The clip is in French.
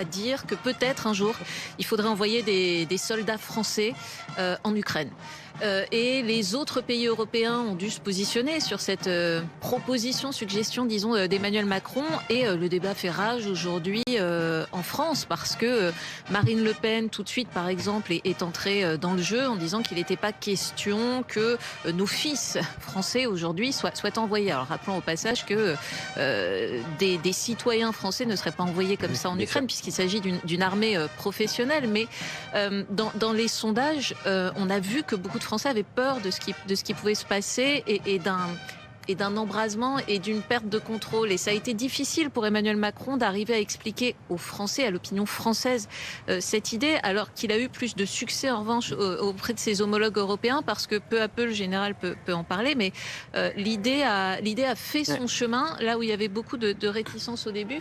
à dire que peut-être un jour, il faudrait envoyer des soldats français en Ukraine. Et les autres pays européens ont dû se positionner sur cette proposition, suggestion, disons, d'Emmanuel Macron. Et le débat fait rage aujourd'hui en France parce que Marine Le Pen, tout de suite, par exemple, est entrée dans le jeu en disant qu'il n'était pas question que nos fils français aujourd'hui soient envoyés. Alors rappelons au passage que des citoyens français ne seraient pas envoyés comme ça en Ukraine puisqu'il s'agit d'une armée professionnelle. Mais dans les sondages, on a vu que beaucoup de Français avaient peur de ce qui pouvait se passer et d'un embrasement et d'une perte de contrôle. Et ça a été difficile pour Emmanuel Macron d'arriver à expliquer aux Français, à l'opinion française, cette idée, alors qu'il a eu plus de succès en revanche auprès de ses homologues européens, parce que peu à peu le général peut en parler, mais l'idée a fait son chemin, là où il y avait beaucoup de réticence au début.